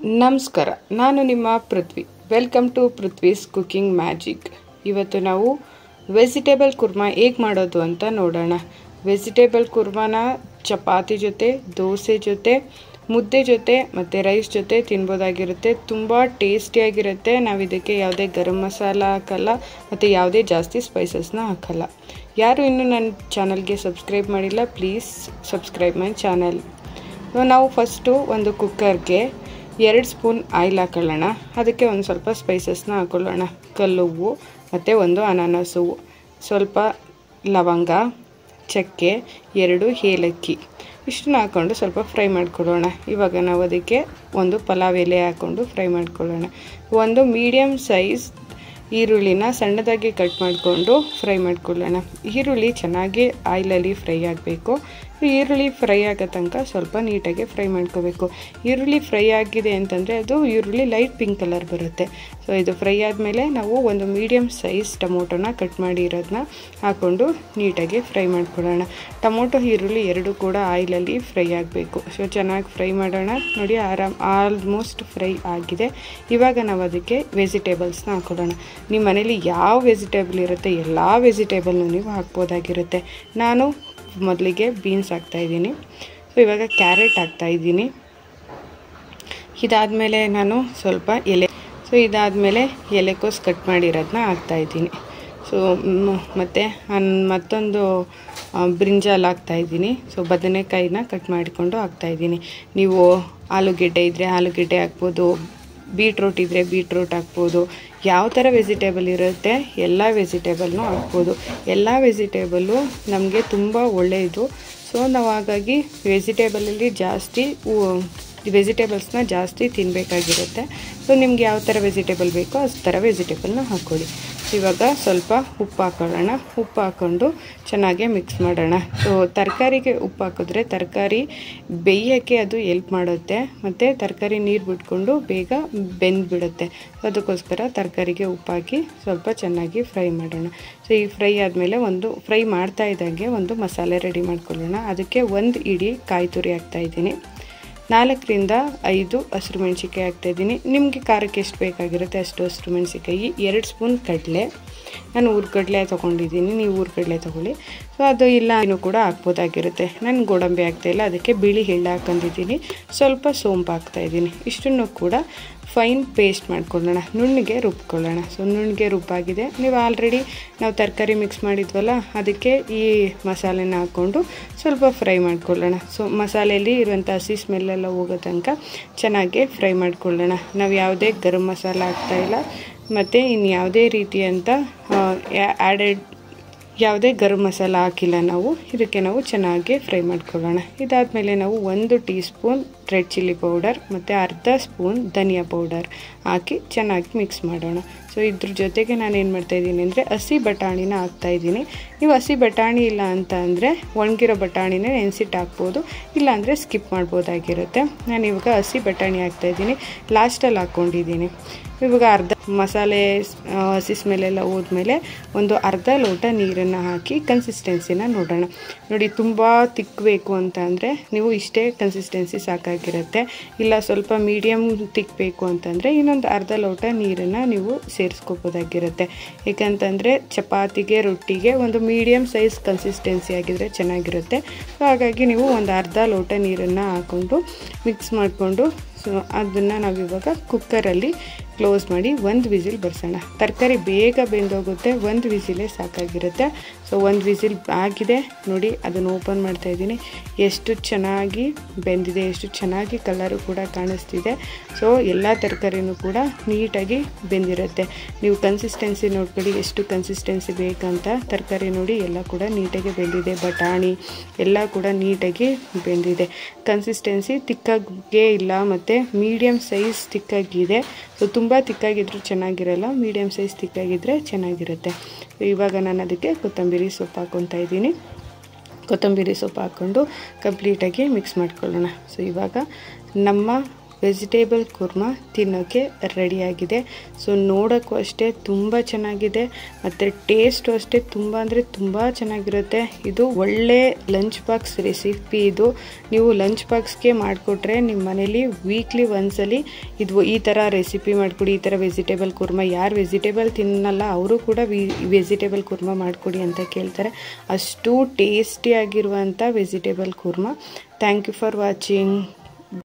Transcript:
ನಮಸ್ಕಾರ, ನಾನು ನಿಮ್ಮ Prithvi. Welcome to Prithvi's cooking magic. ಇವತ್ತು ನಾವು ವೆಜಿಟೇಬಲ್ ಕುರ್ಮಾ ಹೇಗೆ ಮಾಡೋದು ಅಂತ ನೋಡೋಣ. ವೆಜಿಟೇಬಲ್ ಕುರ್ಮಾನ ಚಪಾತಿ ಜೊತೆ, ದೋಸೆ ಜೊತೆ, ಮುದ್ದೆ ಜೊತೆ ಮತ್ತು ರೈಸ್ ಜೊತೆ ತಿನ್ಬೋದಾಗಿರುತ್ತೆ. ತುಂಬ ಟೇಸ್ಟಿಯಾಗಿರುತ್ತೆ. ನಾವು ಇದಕ್ಕೆ ಯಾವುದೇ ಗರಂ ಮಸಾಲ ಹಾಕಲ್ಲ ಮತ್ತು ಯಾವುದೇ ಜಾಸ್ತಿ ಸ್ಪೈಸಸ್ನ ಹಾಕಲ್ಲ. ಯಾರು ಇನ್ನೂ ನನ್ನ ಚಾನಲ್ಗೆ ಸಬ್ಸ್ಕ್ರೈಬ್ ಮಾಡಿಲ್ಲ, ಪ್ಲೀಸ್ ಸಬ್ಸ್ಕ್ರೈಬ್ ಮೈ ಚಾನಲ್. ನಾವು ಫಸ್ಟು ಒಂದು ಕುಕ್ಕರ್ಗೆ 2 ಸ್ಪೂನ್ ಆಯಿಲ್ ಹಾಕೊಳ್ಳೋಣ. ಅದಕ್ಕೆ ಒಂದು ಸ್ವಲ್ಪ ಸ್ಪೈಸಸ್ನ ಹಾಕೊಳ್ಳೋಣ. ಕಲ್ಲುವ್ವು ಮತ್ತು ಒಂದು ಅನಾನಸ್ ಹೂವು, ಸ್ವಲ್ಪ ಲವಂಗ, ಚಕ್ಕೆ, 2 ಏಲಕ್ಕಿ, ಇಷ್ಟನ್ನ ಹಾಕ್ಕೊಂಡು ಸ್ವಲ್ಪ ಫ್ರೈ ಮಾಡ್ಕೊಳ್ಳೋಣ. ಇವಾಗ ನಾವು ಅದಕ್ಕೆ ಒಂದು ಪಲಾವ್ ಎಲೆ ಹಾಕ್ಕೊಂಡು ಫ್ರೈ ಮಾಡ್ಕೊಳ್ಳೋಣ. ಒಂದು ಮೀಡಿಯಮ್ ಸೈಜ್ ಈರುಳ್ಳಿನ ಸಣ್ಣದಾಗಿ ಕಟ್ ಮಾಡಿಕೊಂಡು ಫ್ರೈ ಮಾಡ್ಕೊಳ್ಳೋಣ. ಈರುಳ್ಳಿ ಚೆನ್ನಾಗಿ ಆಯಿಲಲ್ಲಿ ಫ್ರೈ ಆಗಬೇಕು. ಈರುಳ್ಳಿ ಫ್ರೈ ಆಗೋ ತನಕ ಸ್ವಲ್ಪ ನೀಟಾಗಿ ಫ್ರೈ ಮಾಡ್ಕೋಬೇಕು. ಈರುಳ್ಳಿ ಫ್ರೈ ಆಗಿದೆ ಅಂತಂದರೆ ಅದು ಈರುಳ್ಳಿ ಲೈಟ್ ಪಿಂಕ್ ಕಲರ್ ಬರುತ್ತೆ. ಸೊ ಇದು ಫ್ರೈ ಆದಮೇಲೆ ನಾವು ಒಂದು ಮೀಡಿಯಮ್ ಸೈಜ್ ಟೊಮೊಟೊನ ಕಟ್ ಮಾಡಿ ಇರೋದನ್ನ ಹಾಕ್ಕೊಂಡು ನೀಟಾಗಿ ಫ್ರೈ ಮಾಡ್ಕೊಳ್ಳೋಣ. ಟೊಮೊಟೊ ಈರುಳ್ಳಿ ಎರಡೂ ಕೂಡ ಆಯಿಲಲ್ಲಿ ಫ್ರೈ ಆಗಬೇಕು. ಸೊ ಚೆನ್ನಾಗಿ ಫ್ರೈ ಮಾಡೋಣ. ನೋಡಿ, ಆಲ್ಮೋಸ್ಟ್ ಫ್ರೈ ಆಗಿದೆ. ಇವಾಗ ನಾವು ಅದಕ್ಕೆ ವೆಜಿಟೇಬಲ್ಸ್ನ ಹಾಕೊಳ್ಳೋಣ. ನಿಮ್ಮ ಮನೇಲಿ ಯಾವ ವೆಜಿಟೇಬಲ್ ಇರುತ್ತೆ ಎಲ್ಲ ವೆಜಿಟೇಬಲ್ನು ನೀವು ಹಾಕ್ಬೋದಾಗಿರುತ್ತೆ. ನಾನು ಮೊದಲಿಗೆ ಬೀನ್ಸ್ ಹಾಕ್ತಾಯಿದ್ದೀನಿ. ಸೊ ಇವಾಗ ಕ್ಯಾರೆಟ್ ಹಾಕ್ತಾಯಿದ್ದೀನಿ. ಇದಾದಮೇಲೆ ನಾನು ಸ್ವಲ್ಪ ಇದಾದಮೇಲೆ ಎಲೆಕೋಸು ಕಟ್ ಮಾಡಿರೋದನ್ನ ಹಾಕ್ತಾಯಿದ್ದೀನಿ. ಸೊ ಮತ್ತು ಮತ್ತೊಂದು ಬ್ರಿಂಜಾಲ್ ಹಾಕ್ತಾಯಿದ್ದೀನಿ. ಸೊ ಬದನೆಕಾಯಿನ ಕಟ್ ಮಾಡಿಕೊಂಡು ಹಾಕ್ತಾಯಿದ್ದೀನಿ. ನೀವು ಆಲೂಗೆಡ್ಡೆ ಇದ್ದರೆ ಆಲೂಗೆಡ್ಡೆ ಹಾಕ್ಬೋದು, ಬೀಟ್ರೂಟ್ ಇದ್ದರೆ ಬೀಟ್ರೂಟ್ ಹಾಕ್ಬೋದು. ಯಾವ ಥರ ವೆಜಿಟೇಬಲ್ ಇರುತ್ತೆ ಎಲ್ಲ ವೆಜಿಟೇಬಲ್ನೂ ಹಾಕ್ಬೋದು. ಎಲ್ಲ ವೆಜಿಟೇಬಲ್ಲು ನಮಗೆ ತುಂಬ ಒಳ್ಳೆಯದು. ಸೊ ನಾವು ಹಾಗಾಗಿ ವೆಜಿಟೇಬಲ್ಸ್ನ ಜಾಸ್ತಿ ತಿನ್ನಬೇಕಾಗಿರುತ್ತೆ. ಸೊ ನಿಮ್ಗೆ ಯಾವ ಥರ ವೆಜಿಟೇಬಲ್ ಬೇಕೋ ಅಷ್ಟು ಥರ ವೆಜಿಟೇಬಲ್ನ ಹಾಕ್ಕೊಳ್ಳಿ. ಇವಾಗ ಸ್ವಲ್ಪ ಉಪ್ಪು ಹಾಕೊಳ್ಳೋಣ. ಉಪ್ಪು ಹಾಕ್ಕೊಂಡು ಚೆನ್ನಾಗಿ ಮಿಕ್ಸ್ ಮಾಡೋಣ. ಸೊ ತರಕಾರಿಗೆ ಉಪ್ಪು ಹಾಕಿದ್ರೆ ತರಕಾರಿ ಬೇಯೋಕ್ಕೆ ಅದು ಎಲ್ಪ್ ಮಾಡುತ್ತೆ ಮತ್ತು ತರಕಾರಿ ನೀರು ಬಿಟ್ಕೊಂಡು ಬೇಗ ಬೆಂದುಬಿಡುತ್ತೆ. ಅದಕ್ಕೋಸ್ಕರ ತರಕಾರಿಗೆ ಉಪ್ಪು ಹಾಕಿ ಸ್ವಲ್ಪ ಚೆನ್ನಾಗಿ ಫ್ರೈ ಮಾಡೋಣ. ಸೊ ಈ ಫ್ರೈ ಆದಮೇಲೆ ಫ್ರೈ ಮಾಡ್ತಾ ಇದ್ದಂಗೆ ಒಂದು ಮಸಾಲೆ ರೆಡಿ ಮಾಡ್ಕೊಳ್ಳೋಣ. ಅದಕ್ಕೆ 1 ಇಡೀ ಕಾಯಿ ತುರಿ ಹಾಕ್ತಾಯಿದ್ದೀನಿ. 4ರಿಂದ 5 ಹಸಿರು ಮೆಣಸಿನ್ಕಾಯಿ ಹಾಕ್ತಾಯಿದ್ದೀನಿ. ನಿಮಗೆ ಖಾರಕ್ಕೆ ಎಷ್ಟು ಬೇಕಾಗಿರುತ್ತೆ ಅಷ್ಟು ಹಸಿರು ಮೆಣಸಿನ್ಕಾಯಿ. 2 ಸ್ಪೂನ್ ಕಡಲೆ, ನಾನು ಹುರ್ಗಡ್ಲೆ ತೊಗೊಂಡಿದ್ದೀನಿ, ನೀವು ಹುರ್ಗಡ್ಲೆ ತೊಗೊಳ್ಳಿ. ಸೊ ಅದು ಇಲ್ಲ ಇನ್ನೂ ಕೂಡ ಹಾಕ್ಬೋದಾಗಿರುತ್ತೆ. ನಾನು ಗೋಡಂಬಿ ಹಾಕ್ತಾಯಿಲ್ಲ, ಅದಕ್ಕೆ ಬಿಳಿ ಎಳ್ಳು ಹಾಕೊಂಡಿದ್ದೀನಿ. ಸ್ವಲ್ಪ ಸೋಂಪು ಹಾಕ್ತಾಯಿದ್ದೀನಿ. ಇಷ್ಟನ್ನು ಕೂಡ ಫೈನ್ ಪೇಸ್ಟ್ ಮಾಡ್ಕೊಳ್ಳೋಣ, ನುಣ್ಣಗೆ ರುಬ್ಕೊಳ್ಳೋಣ. ಸೊ ನುಣ್ಣಗೆ ರುಬ್ಬಾಗಿದೆ. ನೀವು ಆಲ್ರೆಡಿ ನಾವು ತರಕಾರಿ ಮಿಕ್ಸ್ ಮಾಡಿದ್ವಲ್ಲ, ಅದಕ್ಕೆ ಈ ಮಸಾಲೆನ ಹಾಕ್ಕೊಂಡು ಸ್ವಲ್ಪ ಫ್ರೈ ಮಾಡ್ಕೊಳ್ಳೋಣ. ಸೊ ಮಸಾಲೆಯಲ್ಲಿ ಇರುವಂಥ ಹಸಿ ಸ್ಮೆಲ್ಲೆಲ್ಲ ಹೋಗೋ ತನಕ ಚೆನ್ನಾಗಿ ಫ್ರೈ ಮಾಡ್ಕೊಳ್ಳೋಣ. ನಾವು ಯಾವುದೇ ಗರಂ ಮಸಾಲ ಹಾಕ್ತಾಯಿಲ್ಲ ಮತ್ತು ಇನ್ಯಾವುದೇ ರೀತಿಯಂಥ ಯಾವುದೇ ಗರಂ ಮಸಾಲ ಹಾಕಿಲ್ಲ. ಇದಕ್ಕೆ ನಾವು ಚೆನ್ನಾಗಿ ಫ್ರೈ ಮಾಡ್ಕೊಳ್ಳೋಣ. ಇದಾದಮೇಲೆ ನಾವು 1 tea spoon red chilli powder ಮತ್ತು ಅರ್ಧ ಸ್ಪೂನ್ ಧನಿಯಾ ಪೌಡರ್ ಹಾಕಿ ಚೆನ್ನಾಗಿ ಮಿಕ್ಸ್ ಮಾಡೋಣ. ಸೊ ಇದ್ರ ಜೊತೆಗೆ ನಾನು ಏನು ಮಾಡ್ತಾಯಿದ್ದೀನಿ ಅಂದರೆ ಹಸಿ ಬಟಾಣಿನ ಹಾಕ್ತಾಯಿದ್ದೀನಿ. ನೀವು ಹಸಿ ಬಟಾಣಿ ಇಲ್ಲ ಅಂತ ಅಂದರೆ ಒಣಗಿರೋ ಬಟಾಣಿನ ನೆನೆಸಿಟ್ಟು ಹಾಕ್ಬೋದು, ಇಲ್ಲಾಂದರೆ ಸ್ಕಿಪ್ ಮಾಡ್ಬೋದಾಗಿರುತ್ತೆ. ನಾನು ಇವಾಗ ಹಸಿ ಬಟಾಣಿ ಹಾಕ್ತಾಯಿದ್ದೀನಿ, ಲಾಸ್ಟಲ್ಲಿ ಹಾಕ್ಕೊಂಡಿದ್ದೀನಿ. ಇವಾಗ ಅರ್ಧ ಮಸಾಲೆ ಹಸಿ ಸ್ಮೆಲ್ಲೆಲ್ಲ ಹೋದ್ಮೇಲೆ ಒಂದು ಅರ್ಧ ಲೋಟ ನೀರನ್ನು ಹಾಕಿ ಕನ್ಸಿಸ್ಟೆನ್ಸಿನ ನೋಡೋಣ. ನೋಡಿ, ತುಂಬ ತಿಕ್ಕಬೇಕು ಅಂತ ಅಂದರೆ ನೀವು ಇಷ್ಟೇ ಕನ್ಸಿಸ್ಟೆನ್ಸಿ ಸಾಕಾಗಿರುತ್ತೆ. ಇಲ್ಲ ಸ್ವಲ್ಪ ಮೀಡಿಯಮ್ ತಿಕ್ಕಬೇಕು ಅಂತಂದರೆ ಇನ್ನೊಂದು ಅರ್ಧ ಲೋಟ ನೀರನ್ನು ನೀವು ಸೇರಿಸ್ಕೋಬೋದಾಗಿರುತ್ತೆ. ಏಕೆಂತಂದರೆ ಚಪಾತಿಗೆ, ರೊಟ್ಟಿಗೆ ಒಂದು ಮೀಡಿಯಮ್ ಸೈಜ್ ಕನ್ಸಿಸ್ಟೆನ್ಸಿ ಆಗಿದ್ರೆ ಚೆನ್ನಾಗಿರುತ್ತೆ. ಸೊ ಹಾಗಾಗಿ ನೀವು ಒಂದು ಅರ್ಧ ಲೋಟ ನೀರನ್ನು ಹಾಕ್ಕೊಂಡು ಮಿಕ್ಸ್ ಮಾಡಿಕೊಂಡು ಸೊ ಅದನ್ನು ನಾವಿವಾಗ ಕುಕ್ಕರಲ್ಲಿ ಕ್ಲೋಸ್ ಮಾಡಿ 1 ವಿಸಿಲ್ ಬರ್ಸೋಣ. ತರಕಾರಿ ಬೇಗ ಬೆಂದೋಗುತ್ತೆ, 1 ವಿಸಿಲೇ ಸಾಕಾಗಿರುತ್ತೆ. ಸೊ 1 ವಿಸಿಲ್ ಆಗಿದೆ. ನೋಡಿ, ಅದನ್ನು ಓಪನ್ ಮಾಡ್ತಾಯಿದ್ದೀನಿ. ಎಷ್ಟು ಚೆನ್ನಾಗಿ ಬೆಂದಿದೆ, ಎಷ್ಟು ಚೆನ್ನಾಗಿ ಕಲರು ಕೂಡ ಕಾಣಿಸ್ತಿದೆ. ಸೊ ಎಲ್ಲ ತರಕಾರಿನೂ ಕೂಡ ನೀಟಾಗಿ ಬೆಂದಿರುತ್ತೆ. ನೀವು ಕನ್ಸಿಸ್ಟೆನ್ಸಿ ನೋಡ್ಕೊಳ್ಳಿ, ಎಷ್ಟು ಕನ್ಸಿಸ್ಟೆನ್ಸಿ ಬೇಕಂತ. ತರಕಾರಿ ನೋಡಿ ಎಲ್ಲ ಕೂಡ ನೀಟಾಗಿ ಬೆಂದಿದೆ. ಬಟಾಣಿ ಎಲ್ಲ ಕೂಡ ನೀಟಾಗಿ ಬೆಂದಿದೆ. ಕನ್ಸಿಸ್ಟೆನ್ಸಿ ತಿಕ್ಕಾಗೇ ಇಲ್ಲ ಮತ್ತು ಮೀಡಿಯಮ್ ಸೈಜ್ ತಿಕ್ಕಾಗಿದೆ. ಸೊ ತುಂಬ ತಿಕ್ಕಾಗಿದ್ರೂ ಚೆನ್ನಾಗಿರಲ್ಲ, ಮೀಡಿಯಮ್ ಸೈಜ್ ತಿಕ್ಕಾಗಿದ್ದರೆ ಚೆನ್ನಾಗಿರುತ್ತೆ. ಇವಾಗ ನಾನು ಅದಕ್ಕೆ ಕೊತ್ತಂಬರಿ ಸೊಪ್ಪು ಹಾಕ್ಕೊತಾ ಇದ್ದೀನಿ. ಕೊತ್ತಂಬರಿ ಸೊಪ್ಪು ಹಾಕ್ಕೊಂಡು ಕಂಪ್ಲೀಟಾಗಿ ಮಿಕ್ಸ್ ಮಾಡ್ಕೊಳ್ಳೋಣ. ಸೊ ಇವಾಗ ನಮ್ಮ ವೆಜಿಟೇಬಲ್ ಕುರ್ಮಾ ತಿನ್ನೋಕ್ಕೆ ರೆಡಿಯಾಗಿದೆ. ಸೊ ನೋಡೋಕ್ಕೂ ಅಷ್ಟೇ ತುಂಬ ಚೆನ್ನಾಗಿದೆ ಮತ್ತು ಟೇಸ್ಟು ಅಷ್ಟೇ ತುಂಬ ಅಂದರೆ ತುಂಬ ಚೆನ್ನಾಗಿರುತ್ತೆ. ಇದು ಒಳ್ಳೆ ಲಂಚ್ ಬಾಕ್ಸ್ ರೆಸಿಪಿ. ಇದು ನೀವು ಲಂಚ್ ಬಾಕ್ಸ್ಗೆ ಮಾಡಿಕೊಟ್ರೆ ನಿಮ್ಮ ಮನೇಲಿ ವೀಕ್ಲಿ ಒಂದ್ಸಲಿ ಇದು ಈ ಥರ ರೆಸಿಪಿ ಮಾಡಿಕೊಡಿ. ಈ ಥರ ವೆಜಿಟೇಬಲ್ ಕುರ್ಮಾ, ಯಾರು ವೆಜಿಟೇಬಲ್ ತಿನ್ನಲ್ಲ ಅವರು ಕೂಡ ವೆಜಿಟೇಬಲ್ ಕುರ್ಮಾ ಮಾಡಿಕೊಡಿ ಅಂತ ಕೇಳ್ತಾರೆ. ಅಷ್ಟು ಟೇಸ್ಟಿಯಾಗಿರುವಂಥ vegetable kurma. Thank you for watching.